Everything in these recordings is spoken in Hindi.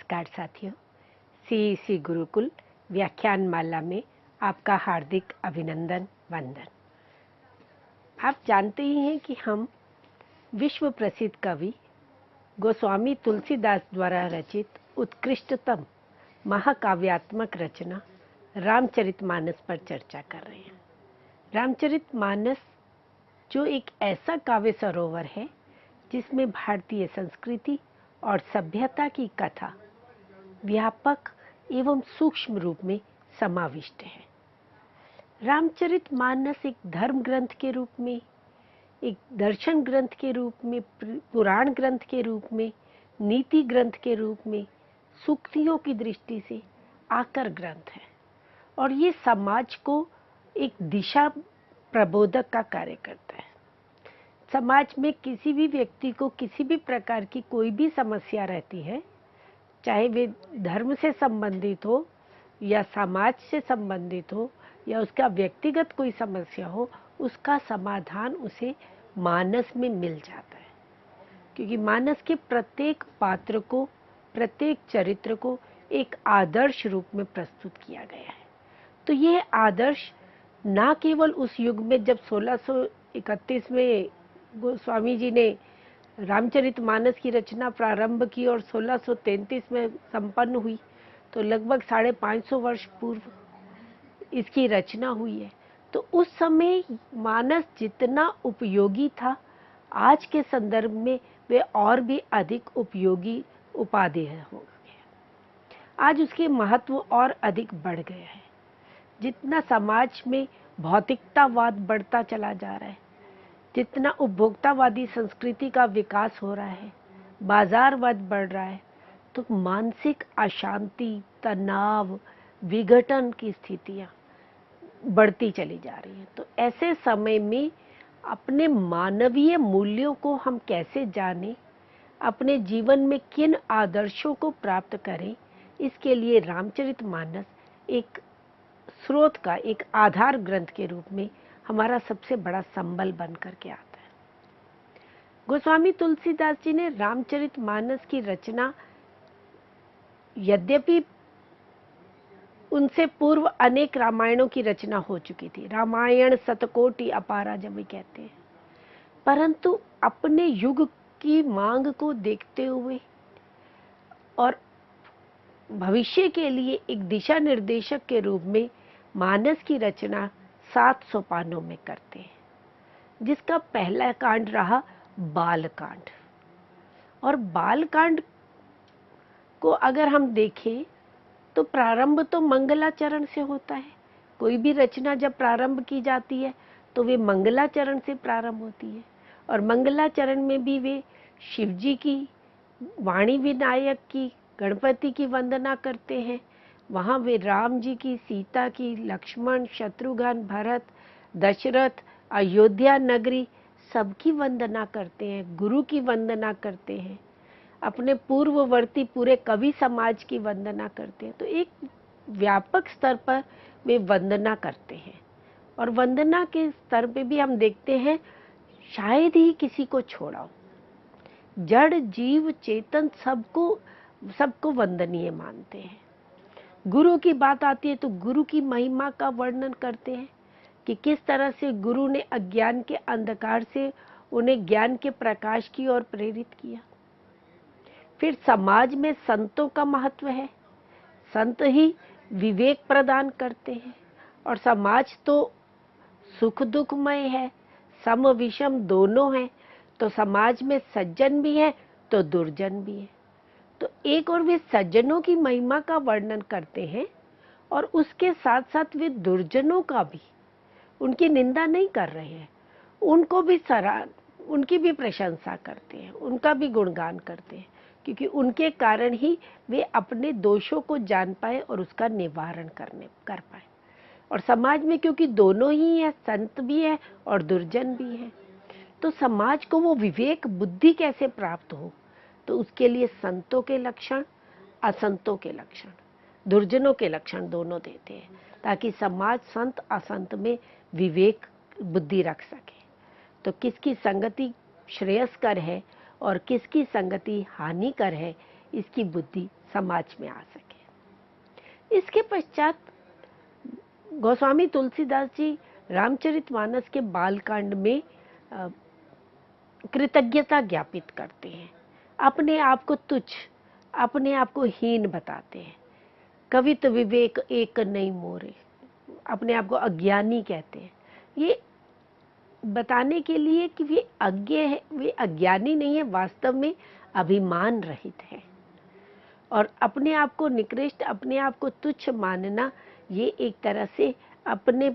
नमस्कार साथियों, सीईसी गुरुकुल व्याख्यान माला में आपका हार्दिक अभिनंदन वंदन। आप जानते ही हैं कि हम विश्व प्रसिद्ध कवि गोस्वामी तुलसीदास द्वारा रचित उत्कृष्टतम महाकाव्यात्मक रचना रामचरितमानस पर चर्चा कर रहे हैं। रामचरितमानस जो एक ऐसा काव्य सरोवर है जिसमें भारतीय संस्कृति और सभ्यता की कथा व्यापक एवं सूक्ष्म रूप में समाविष्ट है। रामचरितमानस एक धर्म ग्रंथ के रूप में, एक दर्शन ग्रंथ के रूप में, पुराण ग्रंथ के रूप में, नीति ग्रंथ के रूप में, सूक्तियों की दृष्टि से आकर ग्रंथ है और ये समाज को एक दिशा प्रबोधक का कार्य करता है। समाज में किसी भी व्यक्ति को किसी भी प्रकार की कोई भी समस्या रहती है, चाहे वे धर्म से संबंधित हो या समाज से संबंधित हो या उसका व्यक्तिगत कोई समस्या हो, उसका समाधान उसे मानस में मिल जाता है, क्योंकि मानस के प्रत्येक पात्र को, प्रत्येक चरित्र को एक आदर्श रूप में प्रस्तुत किया गया है। तो यह आदर्श ना केवल उस युग में जब 1631 में गोस्वामी जी ने रामचरितमानस की रचना प्रारंभ की और 1633 में संपन्न हुई, तो लगभग 550 वर्ष पूर्व इसकी रचना हुई है। तो उस समय मानस जितना उपयोगी था, आज के संदर्भ में वे और भी अधिक उपयोगी उपादेय हो गए। आज उसके महत्व और अधिक बढ़ गया है। जितना समाज में भौतिकतावाद बढ़ता चला जा रहा है, जितना उपभोक्तावादी संस्कृति का विकास हो रहा है, बाजारवाद बढ़ रहा है, तो मानसिक अशांति, तनाव, विघटन की स्थितियां बढ़ती चली जा रही हैं। तो ऐसे समय में अपने मानवीय मूल्यों को हम कैसे जानें, अपने जीवन में किन आदर्शों को प्राप्त करें, इसके लिए रामचरितमानस एक स्रोत का, एक आधार ग्रंथ के रूप में हमारा सबसे बड़ा संबल बन करके आता है। गोस्वामी तुलसीदास जी ने रामचरितमानस की रचना, यद्यपि उनसे पूर्व अनेक रामायणों की रचना हो चुकी थी, रामायण शतकोटि अपारा जब वे कहते हैं, परंतु अपने युग की मांग को देखते हुए और भविष्य के लिए एक दिशा निर्देशक के रूप में मानस की रचना 7 सोपानों में करते हैं, जिसका पहला कांड रहा बालकांड। और बालकांड को अगर हम देखें तो प्रारंभ तो मंगलाचरण से होता है। कोई भी रचना जब प्रारंभ की जाती है तो वे मंगलाचरण से प्रारंभ होती है, और मंगलाचरण में भी वे शिव जी की, वाणी विनायक की, गणपति की वंदना करते हैं। वहाँ वे राम जी की, सीता की, लक्ष्मण, शत्रुघ्न, भरत, दशरथ, अयोध्या नगरी सबकी वंदना करते हैं, गुरु की वंदना करते हैं, अपने पूर्ववर्ती पूरे कवि समाज की वंदना करते हैं। तो एक व्यापक स्तर पर वे वंदना करते हैं, और वंदना के स्तर पे भी हम देखते हैं शायद ही किसी को छोड़ा हो, जड़ जीव चेतन सबको वंदनीय मानते हैं। गुरु की बात आती है तो गुरु की महिमा का वर्णन करते हैं कि किस तरह से गुरु ने अज्ञान के अंधकार से उन्हें ज्ञान के प्रकाश की ओर प्रेरित किया। फिर समाज में संतों का महत्व है, संत ही विवेक प्रदान करते हैं, और समाज तो सुख दुखमय है, सम विषम दोनों हैं, तो समाज में सज्जन भी है तो दुर्जन भी है। तो एक और वे सज्जनों की महिमा का वर्णन करते हैं, और उसके साथ साथ वे दुर्जनों का भी, उनकी निंदा नहीं कर रहे हैं, उनको भी उनकी भी प्रशंसा करते हैं, उनका भी गुणगान करते हैं, क्योंकि उनके कारण ही वे अपने दोषों को जान पाए और उसका निवारण कर पाए। और समाज में क्योंकि दोनों ही है, संत भी है और दुर्जन भी है, तो समाज को वो विवेक बुद्धि कैसे प्राप्त हो, तो उसके लिए संतों के लक्षण, असंतों के लक्षण, दुर्जनों के लक्षण दोनों देते हैं, ताकि समाज संत असंत में विवेक बुद्धि रख सके। तो किसकी संगति श्रेयस्कर है और किसकी संगति हानिकर है, इसकी बुद्धि समाज में आ सके। इसके पश्चात गोस्वामी तुलसीदास जी रामचरितमानस के बालकांड में कृतज्ञता ज्ञापित करते हैं, अपने आप को तुच्छ, अपने आप को हीन बताते हैं। कवित विवेक एक नहीं मोरे, अपने आप को अज्ञानी कहते हैं। ये बताने के लिए कि वे अज्ञ है, वे अज्ञानी नहीं है, वास्तव में अभिमान रहित है। और अपने आप को निकृष्ट, अपने आप को तुच्छ मानना, ये एक तरह से अपने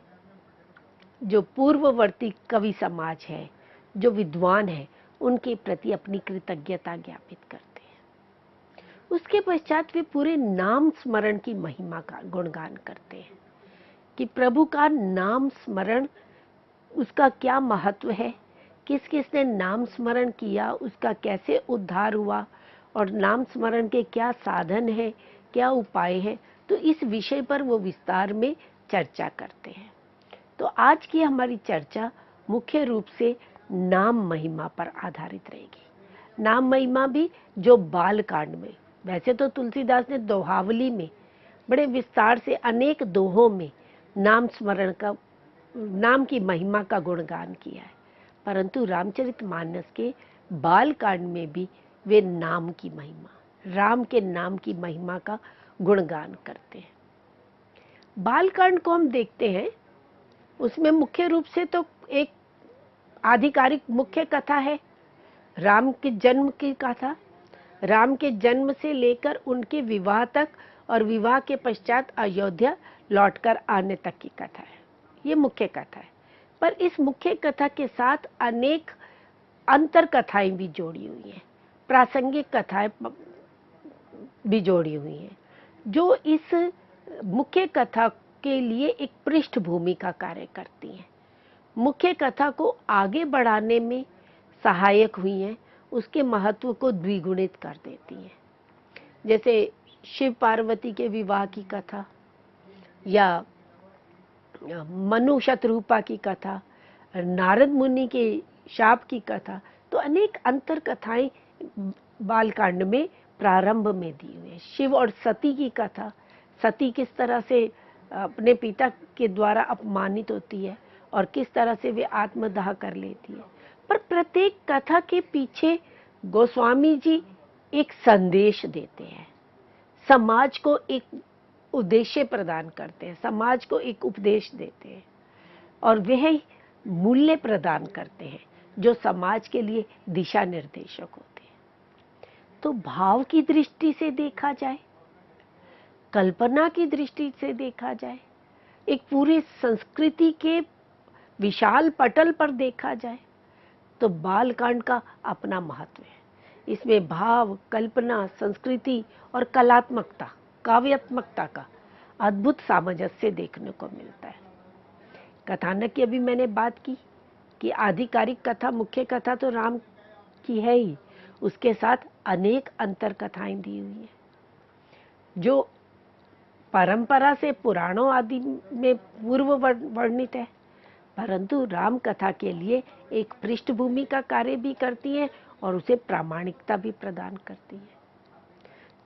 जो पूर्ववर्ती कवि समाज है, जो विद्वान है, उनके प्रति अपनी कृतज्ञता ज्ञापित करते हैं। उसके पश्चात वे पूरे नाम स्मरण की महिमा का गुणगान करते हैं कि प्रभु का नाम स्मरण, उसका क्या महत्व है, किस किस ने नाम स्मरण किया, उसका कैसे उद्धार हुआ, और नाम स्मरण के क्या साधन है, क्या उपाय है। तो इस विषय पर वो विस्तार में चर्चा करते हैं। तो आज की हमारी चर्चा मुख्य रूप से नाम महिमा पर आधारित रहेगी। नाम महिमा भी जो बालकांड में, वैसे तो तुलसीदास ने दोहावली में बड़े विस्तार से अनेक दोहों में नाम स्मरण का, नाम की महिमा का गुणगान किया है, परंतु रामचरितमानस के बालकांड में भी वे नाम की महिमा, राम के नाम की महिमा का गुणगान करते हैं। बालकांड को हम देखते हैं, उसमें मुख्य रूप से तो एक आधिकारिक मुख्य कथा है, राम के जन्म की कथा। राम के जन्म से लेकर उनके विवाह तक और विवाह के पश्चात अयोध्या लौटकर आने तक की कथा है। ये मुख्य कथा है, पर इस मुख्य कथा के साथ अनेक अंतर कथाएं भी जोड़ी हुई हैं, प्रासंगिक कथाएं भी जोड़ी हुई हैं, जो इस मुख्य कथा के लिए एक पृष्ठभूमि का कार्य करती हैं, मुख्य कथा को आगे बढ़ाने में सहायक हुई हैं, उसके महत्व को द्विगुणित कर देती हैं। जैसे शिव पार्वती के विवाह की कथा, या मनु शतरूपा की कथा, नारद मुनि के शाप की कथा, तो अनेक अंतर कथाएं बालकांड में प्रारंभ में दी हुई है। शिव और सती की कथा, सती किस तरह से अपने पिता के द्वारा अपमानित होती है और किस तरह से वे आत्मदाह कर लेती है। पर प्रत्येक कथा के पीछे गोस्वामी जी एक संदेश देते हैं, समाज को एक उद्देश्य प्रदान करते हैं, समाज को एक उपदेश देते हैं, और वह मूल्य प्रदान करते हैं जो समाज के लिए दिशा निर्देशक होते हैं। तो भाव की दृष्टि से देखा जाए, कल्पना की दृष्टि से देखा जाए, एक पूरे संस्कृति के विशाल पटल पर देखा जाए, तो बालकांड का अपना महत्व है। इसमें भाव, कल्पना, संस्कृति और कलात्मकता, काव्यात्मकता का अद्भुत सामंजस्य देखने को मिलता है। कथानक की अभी मैंने बात की कि आधिकारिक कथा, मुख्य कथा तो राम की है ही, उसके साथ अनेक अंतर कथाएं दी हुई हैं, जो परंपरा से पुराणों आदि में पूर्व वर्णित है, परंतु राम कथा के लिए एक पृष्ठभूमि का कार्य भी करती हैं और उसे प्रामाणिकता भी प्रदान करती हैं।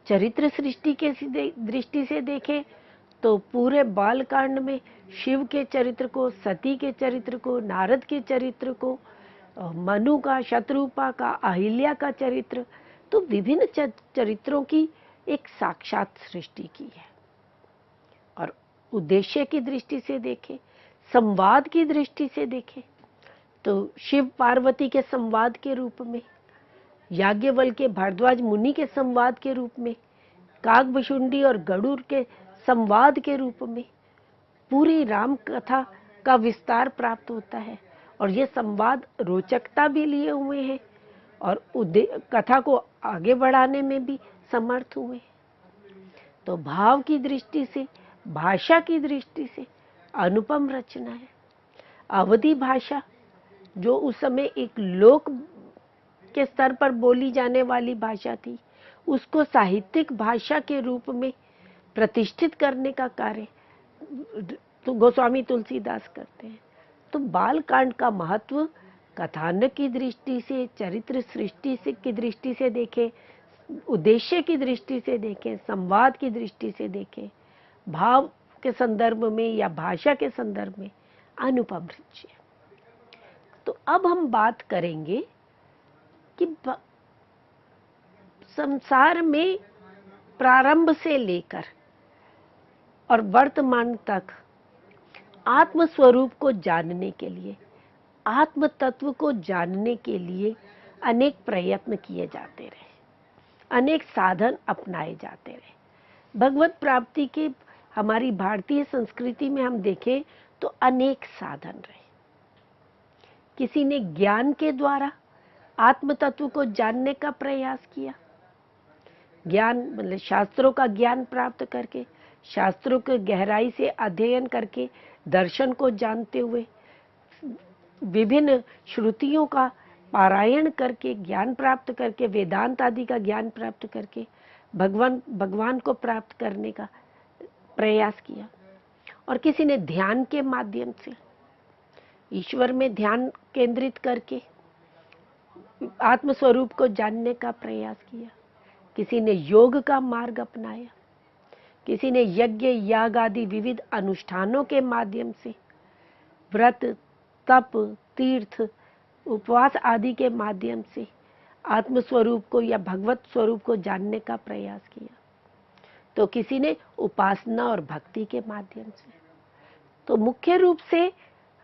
चरित्र सृष्टि के दृष्टि से देखें तो पूरे बालकांड में शिव के चरित्र को, सती के चरित्र को, नारद के चरित्र को, मनु का, शतरूपा का, अहिल्या का चरित्र, तो विभिन्न चरित्रों की एक साक्षात सृष्टि की है। और उद्देश्य की दृष्टि से देखें, संवाद की दृष्टि से देखें, तो शिव पार्वती के संवाद के रूप में, याज्ञवल्क्य के भारद्वाज मुनि के संवाद के रूप में, काकभुशुंडी और गरुड़ के संवाद के रूप में पूरी राम कथा का विस्तार प्राप्त होता है। और ये संवाद रोचकता भी लिए हुए हैं और कथा को आगे बढ़ाने में भी समर्थ हुए। तो भाव की दृष्टि से, भाषा की दृष्टि से अनुपम रचना है। अवधी भाषा, जो उस समय एक लोक के स्तर पर बोली जाने वाली भाषा थी, उसको साहित्यिक भाषा के रूप में प्रतिष्ठित करने का कार्य तो गोस्वामी तुलसीदास करते हैं। तो बालकांड का महत्व कथानक की दृष्टि से, चरित्र सृष्टि से की दृष्टि से देखें, उद्देश्य की दृष्टि से देखें, संवाद की दृष्टि से देखें, भाव के संदर्भ में या भाषा के संदर्भ में अनुपम दृश्य। तो अब हम बात करेंगे कि संसार में प्रारंभ से लेकर और वर्तमान तक आत्म स्वरूप को जानने के लिए, आत्म तत्व को जानने के लिए अनेक प्रयत्न किए जाते रहे, अनेक साधन अपनाए जाते रहे। भगवत प्राप्ति के हमारी भारतीय संस्कृति में हम देखें तो अनेक साधन रहे। किसी ने ज्ञान के द्वारा आत्म तत्व को जानने का प्रयास किया, ज्ञान मतलब शास्त्रों का ज्ञान प्राप्त करके, शास्त्रों के गहराई से अध्ययन करके, दर्शन को जानते हुए, विभिन्न श्रुतियों का पारायण करके, ज्ञान प्राप्त करके, वेदांत आदि का ज्ञान प्राप्त करके भगवान को प्राप्त करने का प्रयास किया। और किसी ने ध्यान के माध्यम से ईश्वर में ध्यान केंद्रित करके आत्म स्वरूप को जानने का प्रयास किया। किसी ने योग का मार्ग अपनाया, किसी ने यज्ञ याग आदि विविध अनुष्ठानों के माध्यम से, व्रत तप तीर्थ उपवास आदि के माध्यम से आत्म स्वरूप को या भगवत स्वरूप को जानने का प्रयास किया। तो किसी ने उपासना और भक्ति के माध्यम से। तो मुख्य रूप से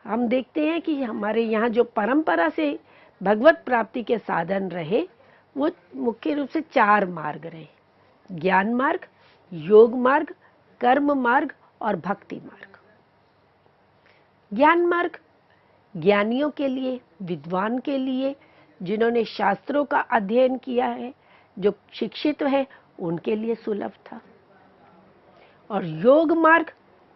हम देखते हैं कि हमारे यहाँ जो परंपरा से भगवत प्राप्ति के साधन रहे वो मुख्य रूप से 4 मार्ग रहे: ज्ञान मार्ग, योग मार्ग, कर्म मार्ग और भक्ति मार्ग। ज्ञान मार्ग ज्ञानियों के लिए, विद्वान के लिए, जिन्होंने शास्त्रों का अध्ययन किया है, जो शिक्षित है, उनके लिए सुलभ था। और योग मार्ग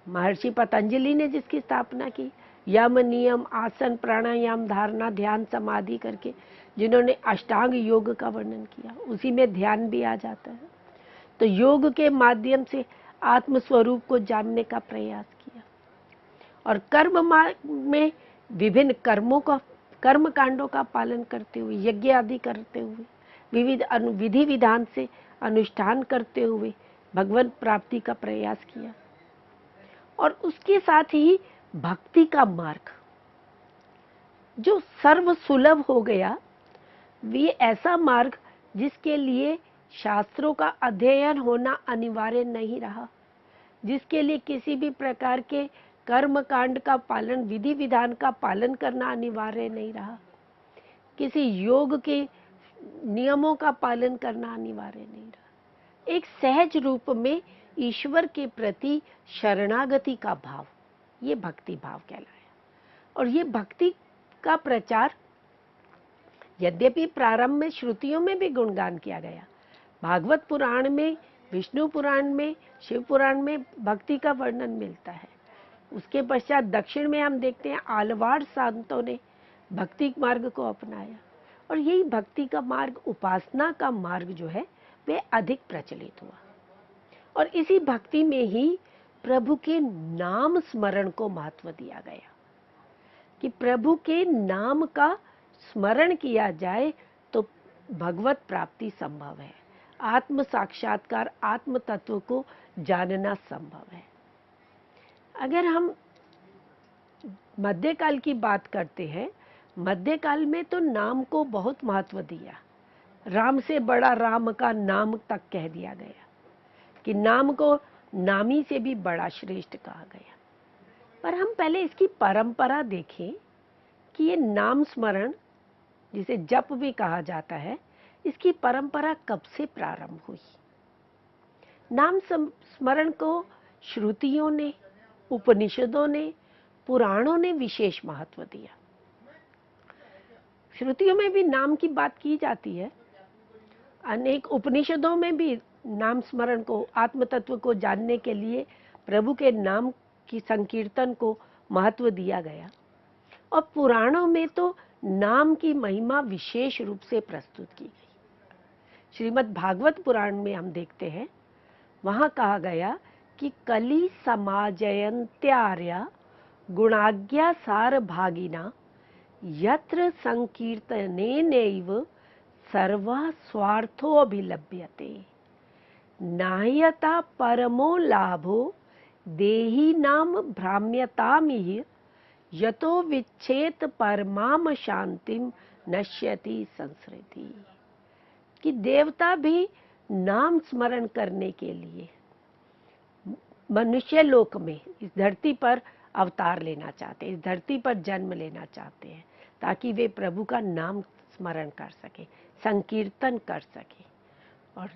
महर्षि पतंजलि ने जिसकी स्थापना की, यम नियम आसन प्राणायाम धारणा ध्यान समाधि करके जिन्होंने अष्टांग योग का वर्णन किया, उसी में ध्यान भी आ जाता है। तो योग के माध्यम से आत्म स्वरूप को जानने का प्रयास किया। और कर्म मार्ग में विभिन्न कर्म कांडों का पालन करते हुए, यज्ञ आदि करते हुए, विविध विधि विधान से अनुष्ठान करते हुए भगवत प्राप्ति का प्रयास किया। और उसके साथ ही भक्ति का मार्ग जो सर्व सुलभ हो गया, वे ऐसा मार्ग जिसके लिए शास्त्रों का अध्ययन होना अनिवार्य नहीं रहा, जिसके लिए किसी भी प्रकार के कर्म कांड का पालन, विधि विधान का पालन करना अनिवार्य नहीं रहा, किसी योग के नियमों का पालन करना अनिवार्य नहीं रहा। एक सहज रूप में ईश्वर के प्रति शरणागति का भाव, ये भक्ति भाव कहलाया। और ये भक्ति का प्रचार यद्यपि प्रारंभ में श्रुतियों में भी गुणगान किया गया, भागवत पुराण में, विष्णु पुराण में, शिव पुराण में भक्ति का वर्णन मिलता है। उसके पश्चात दक्षिण में हम देखते हैं आलवाड़ संतों ने भक्ति मार्ग को अपनाया। और यही भक्ति का मार्ग, उपासना का मार्ग जो है वे अधिक प्रचलित हुआ। और इसी भक्ति में ही प्रभु के नाम स्मरण को महत्व दिया गया कि प्रभु के नाम का स्मरण किया जाए तो भगवत प्राप्ति संभव है, आत्म साक्षात्कार, आत्म तत्व को जानना संभव है। अगर हम मध्यकाल की बात करते हैं, मध्यकाल में तो नाम को बहुत महत्व दिया, राम से बड़ा राम का नाम तक कह दिया गया कि नाम को नामी से भी बड़ा श्रेष्ठ कहा गया। पर हम पहले इसकी परंपरा देखें कि ये नाम स्मरण, जिसे जप भी कहा जाता है, इसकी परंपरा कब से प्रारंभ हुई। नाम स्मरण को श्रुतियों ने, उपनिषदों ने, पुराणों ने विशेष महत्व दिया। श्रुतियों में भी नाम की बात की जाती है, अनेक उपनिषदों में भी नाम स्मरण को, आत्म तत्व को जानने के लिए प्रभु के नाम की संकीर्तन को महत्व दिया गया। और पुराणों में तो नाम की महिमा विशेष रूप से प्रस्तुत की गई। श्रीमद् भागवत पुराण में हम देखते हैं, वहां कहा गया कि कली समाजयन्त्यार्या गुणाज्ञा सार भागिना यत्र संकीर्तनेनैव सर्वः स्वार्थोऽभिलभ्यते नाह्यता परमो लाभो देहिनां भ्राम्यतामिह यतो विच्छेत परमाम शांतिम नश्यति संसृति। कि देवता भी नाम स्मरण करने के लिए मनुष्य लोक में इस धरती पर अवतार लेना चाहते हैं, इस धरती पर जन्म लेना चाहते हैं, ताकि वे प्रभु का नाम स्मरण कर सके, संकीर्तन कर सके। और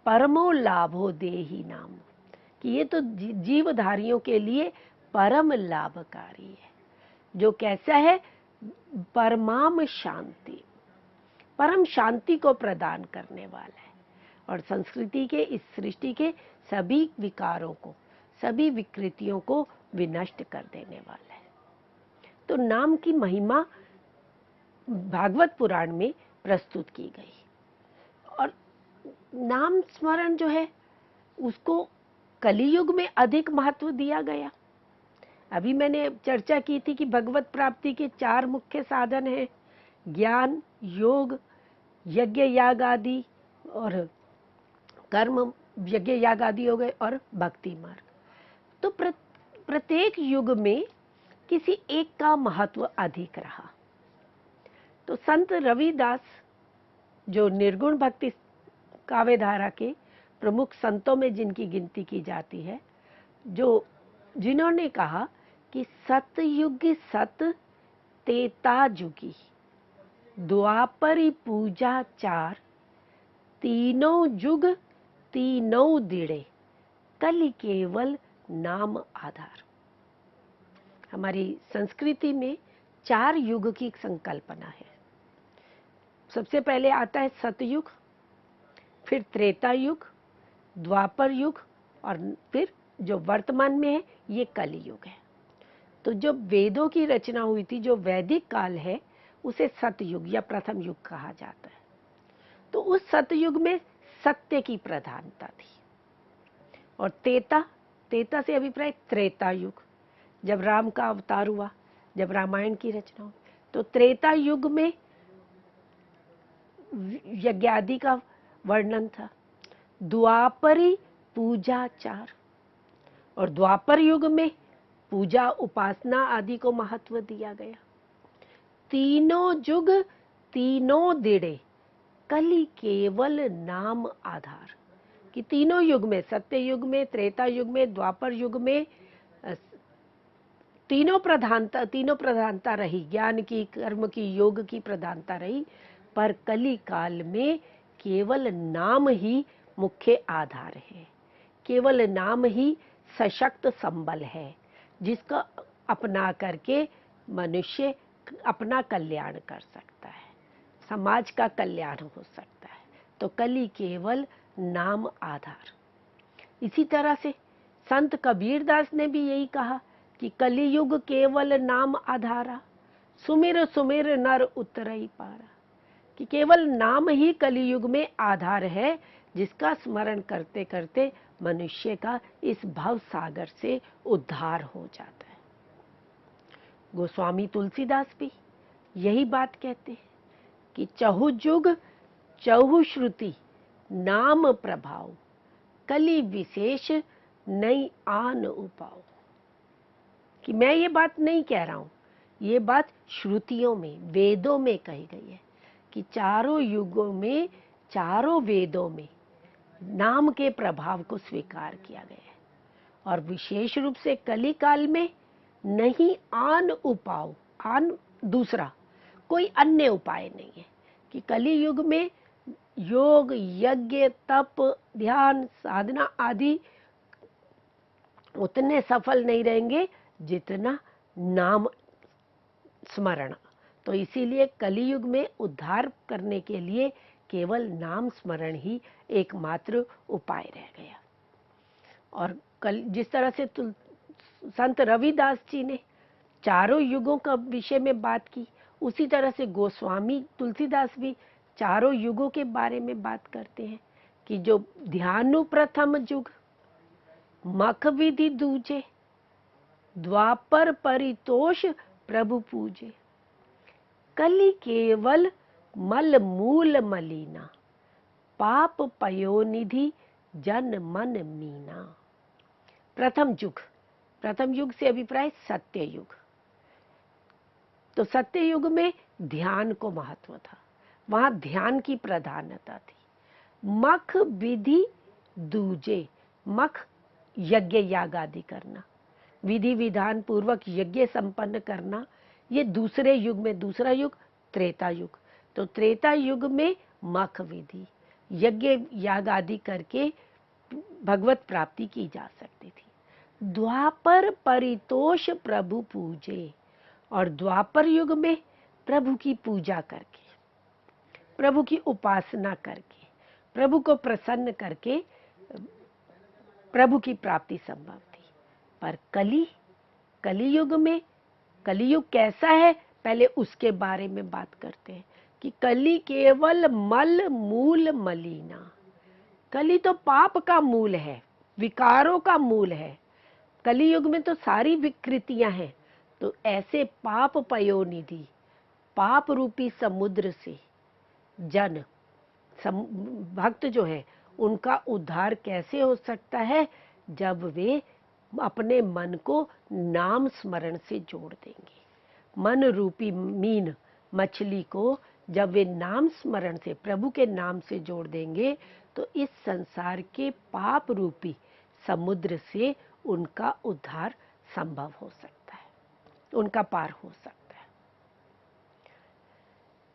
परमो लाभो देहि नाम, कि ये तो जीवधारियों के लिए परम लाभकारी है। जो कैसा है? परमाम शांति, परम शांति को प्रदान करने वाला है और संस्कृति के, इस सृष्टि के सभी विकारों को, सभी विकृतियों को विनष्ट कर देने वाला है। तो नाम की महिमा भागवत पुराण में प्रस्तुत की गई। और नाम स्मरण जो है उसको कलियुग में अधिक महत्व दिया गया। अभी मैंने चर्चा की थी कि भगवत प्राप्ति के 4 मुख्य साधन हैं, ज्ञान, योग, यज्ञ याग आदि, और कर्म, यज्ञ याग आदि हो गए, और भक्ति मार्ग। तो प्रत्येक युग में किसी एक का महत्व अधिक रहा। तो संत रविदास, जो निर्गुण भक्ति काव्यधारा के प्रमुख संतों में जिनकी गिनती की जाती है, जिन्होंने कहा कि सतयुग सत तेता जुगी द्वापरी पूजा 4 तीनों जुग तीनों दिड़े कलि केवल नाम आधार। हमारी संस्कृति में 4 युग की संकल्पना है। सबसे पहले आता है सतयुग, फिर त्रेता युग, द्वापर युग, और फिर जो वर्तमान में है ये कलियुग है। तो जो वेदों की रचना हुई थी, जो वैदिक काल है, उसे सतयुग या प्रथम युग कहा जाता है। तो उस सतयुग में सत्य की प्रधानता थी। और तेता से अभिप्राय त्रेता युग, जब राम का अवतार हुआ, जब रामायण की रचना हुई, तो त्रेता युग में यज्ञ आदि का वर्णन था। द्वापरी पूजा 4, और द्वापर युग में पूजा, उपासना आदि को महत्व दिया गया। तीनों जुग तीनों दिड़े कलि केवल नाम आधार, कि तीनों युग में, सत्य युग में, त्रेता युग में, द्वापर युग में तीनों प्रधानता रही, ज्ञान की, कर्म की, योग की प्रधानता रही, पर कलि काल में केवल नाम ही मुख्य आधार है। केवल नाम ही सशक्त संबल है, जिसका अपना करके मनुष्य अपना कल्याण कर सकता है, समाज का कल्याण हो सकता है। तो कलि केवल नाम आधार। इसी तरह से संत कबीरदास ने भी यही कहा कि कलियुग केवल नाम आधारा, सुमिर सुमिर नर उतरई पारा, कि केवल नाम ही कलियुग में आधार है, जिसका स्मरण करते करते मनुष्य का इस भव सागर से उद्धार हो जाता है। गोस्वामी तुलसीदास भी यही बात कहते हैं कि चहु जुग चहु श्रुति नाम प्रभाव कलि विशेष नहीं आन उपाओ। कि मैं ये बात नहीं कह रहा हूं, ये बात श्रुतियों में, वेदों में कही गई है कि चारों युगों में, चारों वेदों में नाम के प्रभाव को स्वीकार किया गया है। और विशेष रूप से कली काल में नहीं आन उपाय, आन दूसरा कोई अन्य उपाय नहीं है। कि कली युग में योग, यज्ञ, तप, ध्यान, साधना आदि उतने सफल नहीं रहेंगे जितना नाम स्मरण। तो इसीलिए कलियुग में उद्धार करने के लिए केवल नाम स्मरण ही एकमात्र उपाय रह गया। और जिस तरह से संत रविदास जी ने चारों युगों का विषय में बात की, उसी तरह से गोस्वामी तुलसीदास भी चारों युगों के बारे में बात करते हैं कि जो ध्यानु प्रथम युग, मख विधि दूजे, द्वापर परितोष प्रभु पूजे, कलि केवल मल मूल मलीना, पाप पयोनिधि जन मन मीना। प्रथम युग से अभिप्राय सत्य युग। तो सत्य युग में ध्यान को महत्व था, वहां ध्यान की प्रधानता थी। मख विधि दूजे, मख यज्ञ याग आदि करना, विधि विधान पूर्वक यज्ञ संपन्न करना, ये दूसरे युग में। दूसरा युग त्रेता युग। तो त्रेता युग में मख विधि, यज्ञ याग आदि करके भगवत प्राप्ति की जा सकती थी। द्वापर परितोष प्रभु पूजे, और द्वापर युग में प्रभु की पूजा करके, प्रभु की उपासना करके, प्रभु को प्रसन्न करके प्रभु की प्राप्ति संभव थी। पर कलियुग में, कलियुग कैसा है पहले उसके बारे में बात करते हैं कि कली केवल मल मूल मलीना। कली तो पाप का मूल है, विकारों का मूल है। कलियुग में तो सारी विकृतियां हैं। तो ऐसे पाप पयोनिधि, पाप रूपी समुद्र से जन भक्त जो है उनका उद्धार कैसे हो सकता है? जब वे अपने मन को नाम स्मरण से जोड़ देंगे। मन रूपी मीन, मछली को जब वे नाम स्मरण से, प्रभु के नाम से जोड़ देंगे तो इस संसार के पाप रूपी समुद्र से उनका उद्धार संभव हो सकता है, उनका पार हो सकता है।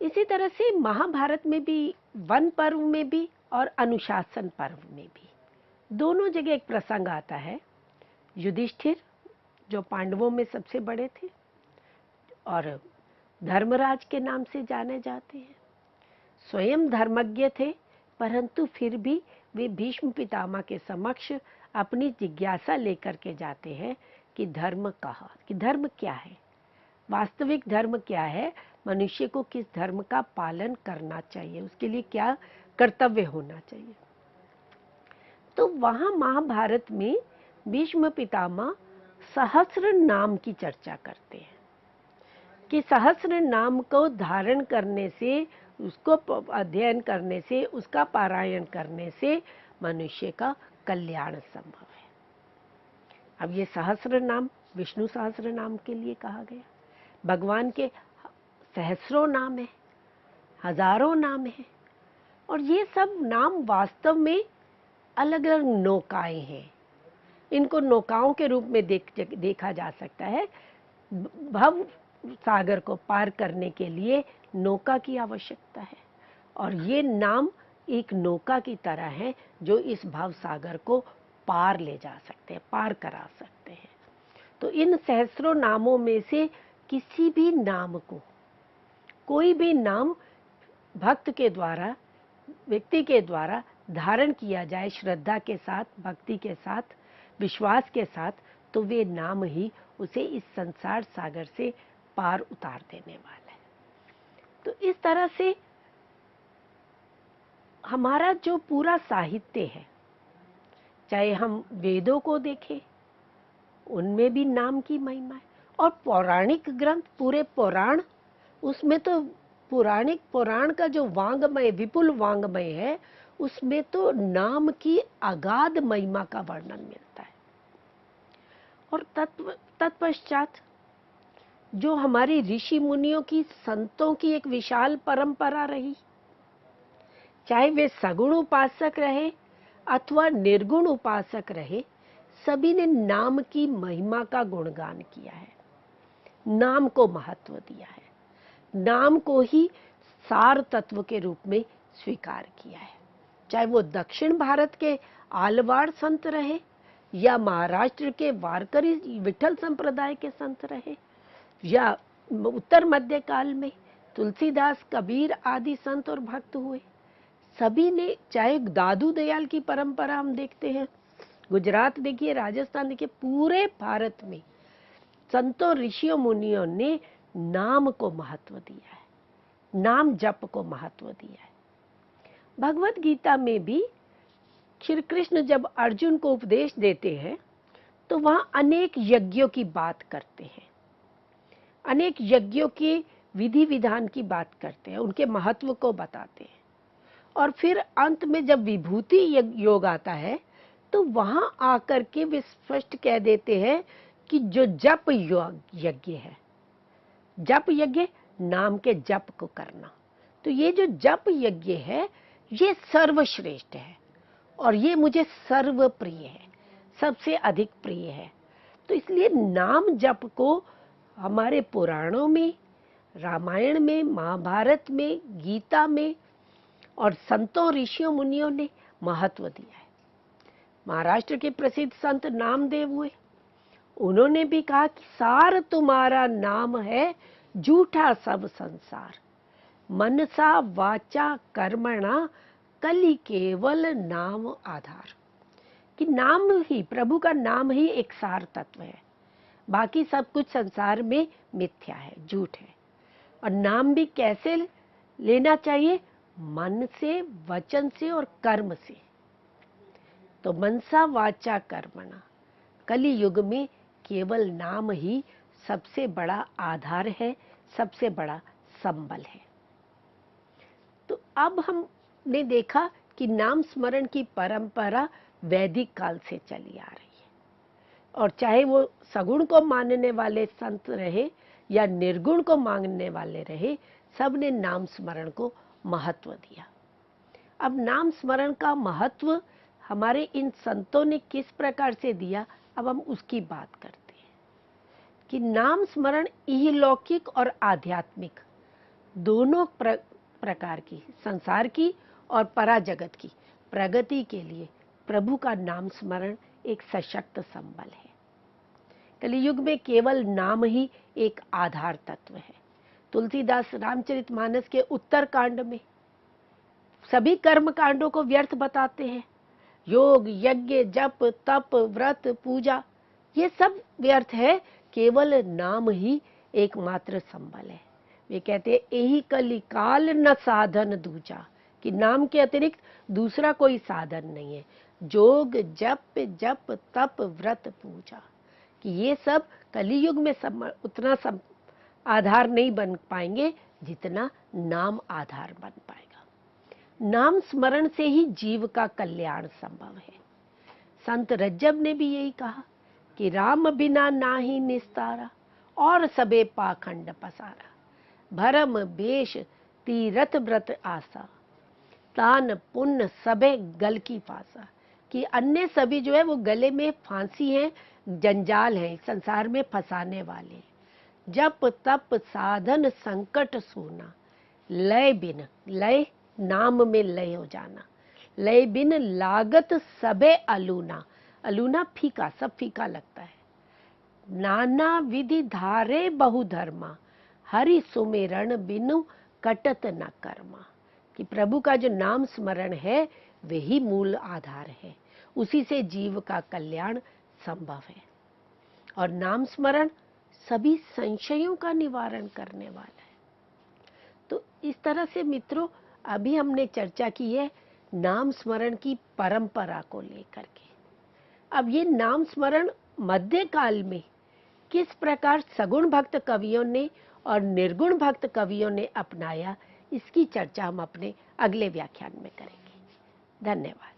इसी तरह से महाभारत में भी, वन पर्व में भी और अनुशासन पर्व में भी, दोनों जगह एक प्रसंग आता है। युधिष्ठिर जो पांडवों में सबसे बड़े थे और धर्मराज के नाम से जाने जाते हैं, स्वयं धर्मज्ञ थे, परंतु फिर भी वे भीष्म पितामह के समक्ष अपनी जिज्ञासा लेकर के जाते हैं कि धर्म कहा, कि धर्म क्या है, वास्तविक धर्म क्या है, मनुष्य को किस धर्म का पालन करना चाहिए, उसके लिए क्या कर्तव्य होना चाहिए। तो वहां महाभारत में भीष्म पितामह सहस्र नाम की चर्चा करते हैं कि सहस्र नाम को धारण करने से, उसको अध्ययन करने से, उसका पारायण करने से मनुष्य का कल्याण संभव है। अब ये सहस्र नाम विष्णु सहस्र नाम के लिए कहा गया। भगवान के सहस्रों नाम है, हजारों नाम है, और ये सब नाम वास्तव में अलग अलग नौकाएं हैं। इनको नौकाओं के रूप में देखा जा सकता है। भव सागर को पार करने के लिए नौका की आवश्यकता है, और ये नाम एक नौका की तरह है जो इस भव सागर को पार ले जा सकते हैं, पार करा सकते हैं। तो इन सहस्रों नामों में से किसी भी नाम को, कोई भी नाम भक्त के द्वारा, व्यक्ति के द्वारा धारण किया जाए श्रद्धा के साथ, भक्ति के साथ, विश्वास के साथ, तो वे नाम ही उसे इस संसार सागर से पार उतार देने वाला है। तो इस तरह से हमारा जो पूरा साहित्य है, चाहे हम वेदों को देखें, उनमें भी नाम की महिमा है, और पौराणिक ग्रंथ, पूरे पुराण, उसमें तो पुराण का जो वांग्मय, विपुल वांग्मय है, उसमें तो नाम की अगाध महिमा का वर्णन मिलता है। और तत्पश्चात जो हमारी ऋषि मुनियों की, संतों की एक विशाल परंपरा रही, चाहे वे सगुण उपासक रहे अथवा निर्गुण उपासक रहे, सभी ने नाम की महिमा का गुणगान किया है, नाम को महत्व दिया है, नाम को ही सार तत्व के रूप में स्वीकार किया है। चाहे वो दक्षिण भारत के आलवाड़ संत रहे या महाराष्ट्र के वारकरी विठल संप्रदाय के संत रहे, या उत्तर मध्य काल में तुलसीदास, कबीर आदि संत और भक्त हुए, सभी ने, चाहे दादू दयाल की परंपरा हम देखते हैं, गुजरात देखिए, राजस्थान देखिए, पूरे भारत में संतों, ऋषियों, मुनियों ने नाम को महत्व दिया है, नाम जप को महत्व दिया है। भगवत गीता में भी श्री कृष्ण जब अर्जुन को उपदेश देते हैं तो वहां अनेक यज्ञों की बात करते हैं, अनेक यज्ञों की विधि विधान की बात करते हैं, उनके महत्व को बताते हैं। और फिर अंत में जब विभूति योग आता है तो वहां आकर के वे स्पष्ट कह देते हैं कि जो जप यज्ञ है, जप यज्ञ नाम के जप को करना, तो ये जो जप यज्ञ है ये सर्वश्रेष्ठ है और ये मुझे सर्व प्रिय है, सबसे अधिक प्रिय है। तो इसलिए नाम जप को हमारे पुराणों में, रामायण में, महाभारत में, गीता में और संतों ऋषियों मुनियों ने महत्व दिया है। महाराष्ट्र के प्रसिद्ध संत नामदेव हुए, उन्होंने भी कहा कि सार तुम्हारा नाम है झूठा सब संसार, मनसा वाचा कर्मणा कलि केवल नाम आधार। कि नाम ही, प्रभु का नाम ही एक सार तत्व है, बाकी सब कुछ संसार में मिथ्या है, झूठ है। और नाम भी कैसे लेना चाहिए? मन से, वचन से और कर्म से। तो मनसा वाचा कर्मणा, कलि युग में केवल नाम ही सबसे बड़ा आधार है, सबसे बड़ा संबल है। तो अब हमने देखा कि नाम स्मरण की परंपरा वैदिक काल से चली आ रही है, और चाहे वो सगुण को मानने वाले संत रहे या निर्गुण को मानने वाले रहे, सब ने नाम स्मरण को महत्व दिया। अब नाम स्मरण का महत्व हमारे इन संतों ने किस प्रकार से दिया, अब हम उसकी बात करते हैं कि नाम स्मरण इहलौकिक और आध्यात्मिक दोनों प्रकार की, संसार की और पराजगत की प्रगति के लिए प्रभु का नाम स्मरण एक सशक्त संबल है। कलियुग में केवल नाम ही एक आधार तत्व है। तुलसीदास रामचरितमानस के उत्तर कांड में सभी कर्म कांडों को व्यर्थ बताते हैं। योग, यज्ञ, जप, तप, व्रत, पूजा, ये सब व्यर्थ है, केवल नाम ही एकमात्र संबल है। वे कहते हैं यही कलिकाल न साधन दूजा, कि नाम के अतिरिक्त दूसरा कोई साधन नहीं है। जोग, जप, तप, व्रत, पूजा, कि ये सब कलियुग में उतना आधार नहीं बन पाएंगे जितना नाम आधार बन पाएगा। नाम स्मरण से ही जीव का कल्याण संभव है। संत रज्जब ने भी यही कहा कि राम बिना नाही निस्तारा, और सबे पाखंड पसारा, भरम भेष तीरथ व्रत आसा, तान पुण्य सबे गल की फांसा। कि अन्य सभी जो है वो गले में फांसी है, जंजाल है, संसार में फंसाने वाले। जप तप साधन संकट सोना, लय बिन, लय नाम में लय हो जाना, लय बिन लागत सबे अलूना, अलूना फीका, सब फीका लगता है। नाना विधि धारे बहु धर्मा, हरि सुमेरण बिनु कटत न कर्मा। कि प्रभु का जो नाम स्मरण है वही मूल आधार है, उसी से जीव का कल्याण संभव है। और नाम स्मरण सभी संशयों का निवारण करने वाला है। तो इस तरह से मित्रों, अभी हमने चर्चा की है नाम स्मरण की परंपरा को लेकर के। अब ये नाम स्मरण मध्यकाल में किस प्रकार सगुण भक्त कवियों ने और निर्गुण भक्त कवियों ने अपनाया, इसकी चर्चा हम अपने अगले व्याख्यान में करेंगे। धन्यवाद।